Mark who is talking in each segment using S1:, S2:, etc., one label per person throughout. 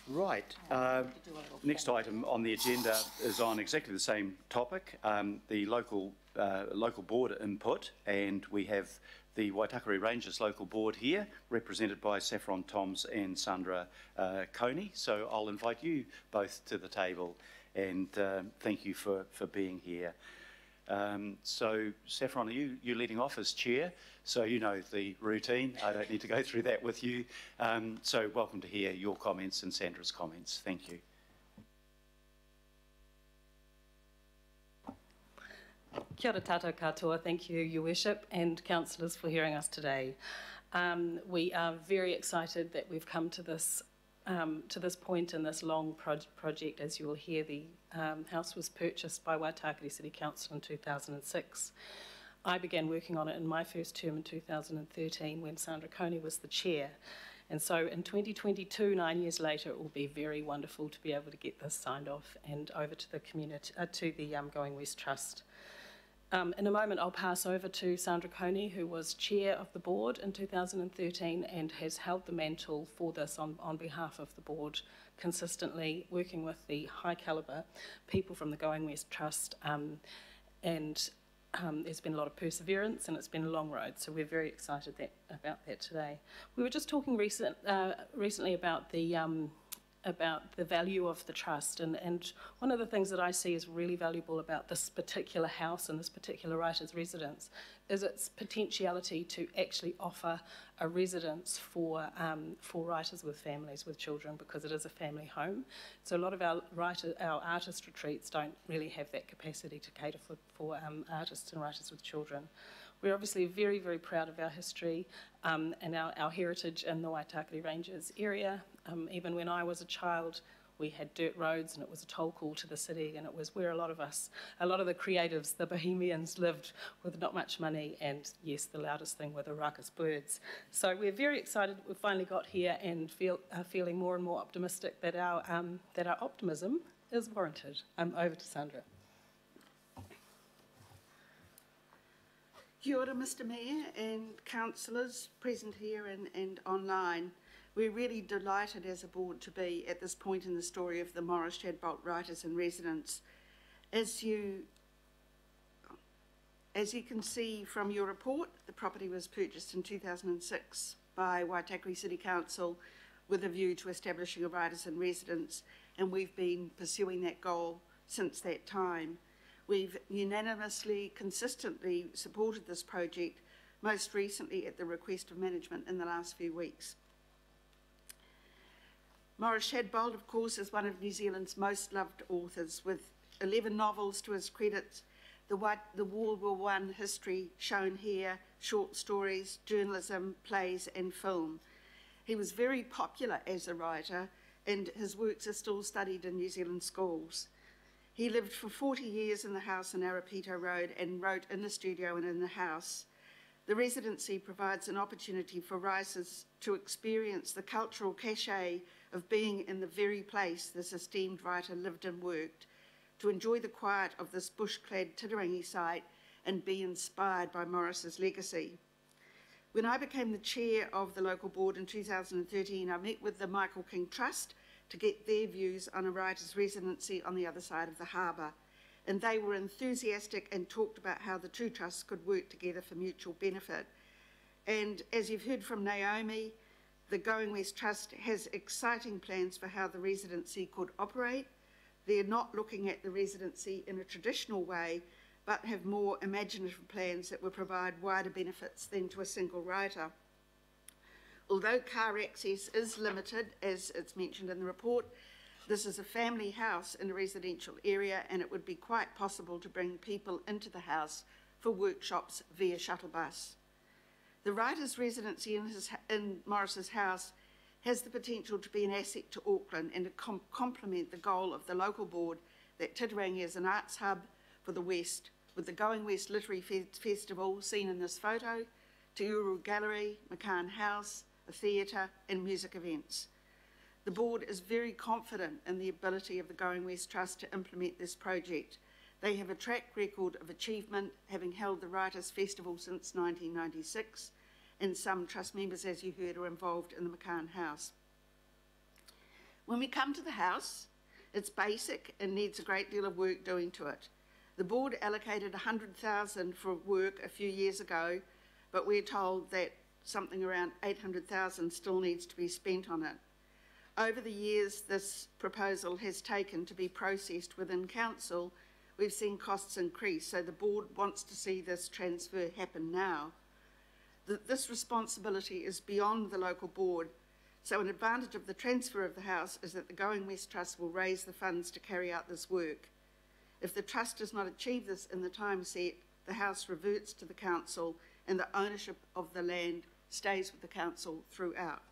S1: Right. Next item on the agenda is on exactly the same topic, the local board input, and we have the Waitakere Rangers local board here, represented by Saffron Toms and Sandra Coney. So I'll invite you both to the table, and thank you for being here. So Saffron, are you leading off as chair? So you know the routine. I don't need to go through that with you. So welcome to hear your comments and Sandra's comments. Thank you.
S2: Kia ora tātou katoa. Thank you, Your Worship, and councillors for hearing us today. We are very excited that we've come to this point in this long project. As you will hear, the house was purchased by Waitakere City Council in 2006. I began working on it in my first term in 2013 when Sandra Coney was the chair. And so in 2022, 9 years later, it will be very wonderful to be able to get this signed off and over to the community, to the Going West Trust. In a moment, I'll pass over to Sandra Coney, who was chair of the board in 2013 and has held the mantle for this on behalf of the board, consistently working with the high calibre people from the Going West Trust. There's been a lot of perseverance and it's been a long road, so we're very excited about that today. We were just talking recently about the value of the trust, and one of the things that I see is really valuable about this particular house and this particular writer's residence is its potentiality to actually offer a residence for writers with families with children, because it is a family home. So a lot of our artist retreats don't really have that capacity to cater for artists and writers with children. We're obviously very, very proud of our history and our heritage in the Waitakere Rangers area. Even when I was a child, we had dirt roads and it was a toll call to the city, and it was where a lot of the creatives, the bohemians, lived with not much money, and yes, the loudest thing were the raucous birds. So we're very excited that we've finally got here and are feeling more and more optimistic that our optimism is warranted. Over to Sandra.
S3: Kia ora, Mr Mayor and councillors present here and online. We're really delighted as a board to be at this point in the story of the Maurice Shadbolt writers in residence. As you can see from your report, the property was purchased in 2006 by Waitakere City Council with a view to establishing a writers in residence, and we've been pursuing that goal since that time. We've unanimously, consistently supported this project, most recently at the request of management in the last few weeks. Maurice Shadbolt, of course, is one of New Zealand's most loved authors, with 11 novels to his credit, the World War I history shown here, short stories, journalism, plays and film. He was very popular as a writer, and his works are still studied in New Zealand schools. He lived for 40 years in the house in Arapito Road and wrote in the studio and in the house. The residency provides an opportunity for writers to experience the cultural cachet of being in the very place this esteemed writer lived and worked, to enjoy the quiet of this bush-clad Titirangi site and be inspired by Maurice's legacy. When I became the chair of the local board in 2013, I met with the Michael King Trust to get their views on a writer's residency on the other side of the harbour, and they were enthusiastic and talked about how the two trusts could work together for mutual benefit. And as you've heard from Naomi, the Going West Trust has exciting plans for how the residency could operate. They're not looking at the residency in a traditional way, but have more imaginative plans that will provide wider benefits than to a single writer. Although car access is limited, as it's mentioned in the report, this is a family house in a residential area, and it would be quite possible to bring people into the house for workshops via shuttle bus. The writer's residency in Maurice's house has the potential to be an asset to Auckland and to complement the goal of the local board that Titirangi is an arts hub for the West, with the Going West Literary Festival seen in this photo, Te Uru Gallery, McCann House, a theatre and music events. The board is very confident in the ability of the Going West Trust to implement this project. They have a track record of achievement, having held the Writers' Festival since 1996, and some trust members, as you heard, are involved in the McCann House. When we come to the house, it's basic and needs a great deal of work doing to it. The board allocated $100,000 for work a few years ago, but we're told that something around $800,000 still needs to be spent on it. Over the years this proposal has taken to be processed within council, we've seen costs increase, so the board wants to see this transfer happen now. This responsibility is beyond the local board, so an advantage of the transfer of the house is that the Going West Trust will raise the funds to carry out this work. If the trust does not achieve this in the time set, the house reverts to the council and the ownership of the land stays with the council throughout.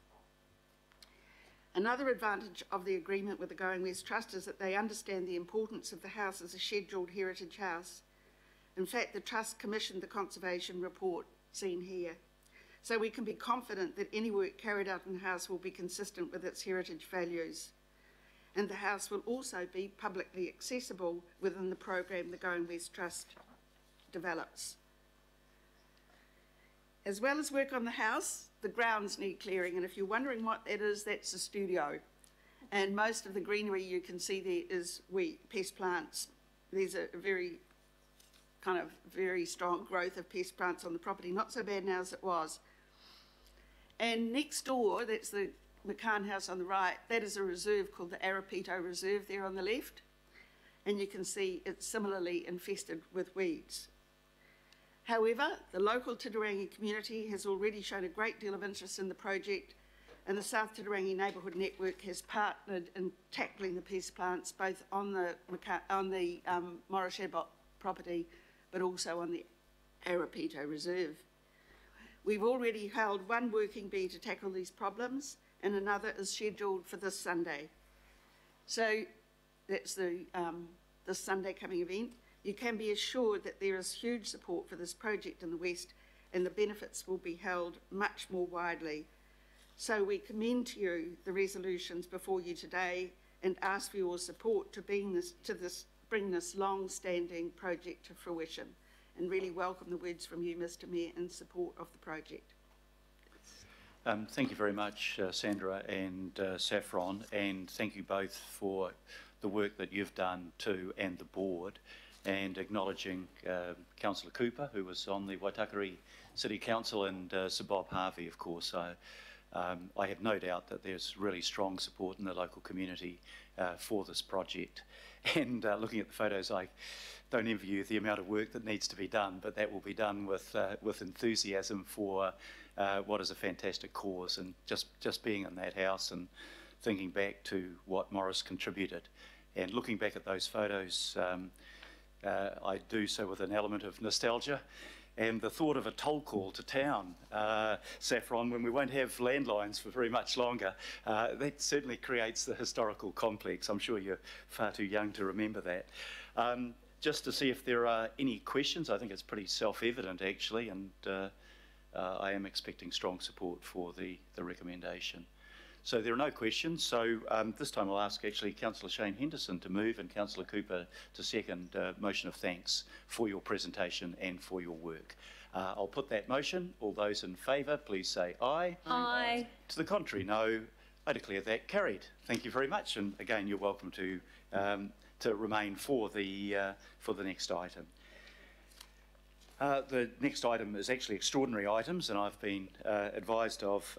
S3: Another advantage of the agreement with the Going West Trust is that they understand the importance of the house as a scheduled heritage house. In fact, the Trust commissioned the conservation report seen here, so we can be confident that any work carried out in the house will be consistent with its heritage values. And the house will also be publicly accessible within the program the Going West Trust develops. As well as work on the house, the grounds need clearing, and if you're wondering what that is, that's the studio. And most of the greenery you can see there is pest plants. There's a very strong growth of pest plants on the property, not so bad now as it was. And next door, that's the McCann House on the right, that is a reserve called the Arapito Reserve there on the left. And you can see it's similarly infested with weeds. However, the local Titirangi community has already shown a great deal of interest in the project, and the South Titirangi Neighbourhood Network has partnered in tackling the pest plants both on the Morrishead property but also on the Arapito Reserve. We've already held one working bee to tackle these problems, and another is scheduled for this Sunday. So that's the this Sunday coming event. You can be assured that there is huge support for this project in the West, and the benefits will be held much more widely. So we commend to you the resolutions before you today and ask for your support to bring this long-standing project to fruition, and really welcome the words from you, Mr. Mayor, in support of the project.
S1: Thank you very much, Sandra and Saffron, and thank you both for the work that you've done too, and the board, and acknowledging Councillor Cooper, who was on the Waitakere City Council, and Sir Bob Harvey, of course. I have no doubt that there's really strong support in the local community for this project. And looking at the photos, I don't envy you the amount of work that needs to be done, but that will be done with enthusiasm for what is a fantastic cause. And just being in that house and thinking back to what Morris contributed, and looking back at those photos, I do so with an element of nostalgia. And the thought of a toll call to town, Saffron, when we won't have landlines for very much longer, that certainly creates the historical complex. I'm sure you're far too young to remember that. Just to see if there are any questions. I think it's pretty self-evident actually, and I am expecting strong support for the recommendation. So there are no questions, so this time I'll ask actually Councillor Shane Henderson to move and Councillor Cooper to second motion of thanks for your presentation and for your work. I'll put that motion. All those in favour, please say aye.
S4: Aye.
S1: To the contrary, no. I declare that carried. Thank you very much, and again, you're welcome to remain for the next item. The next item is actually extraordinary items, and I've been advised of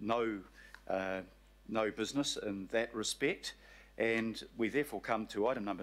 S1: no business in that respect, and we therefore come to item number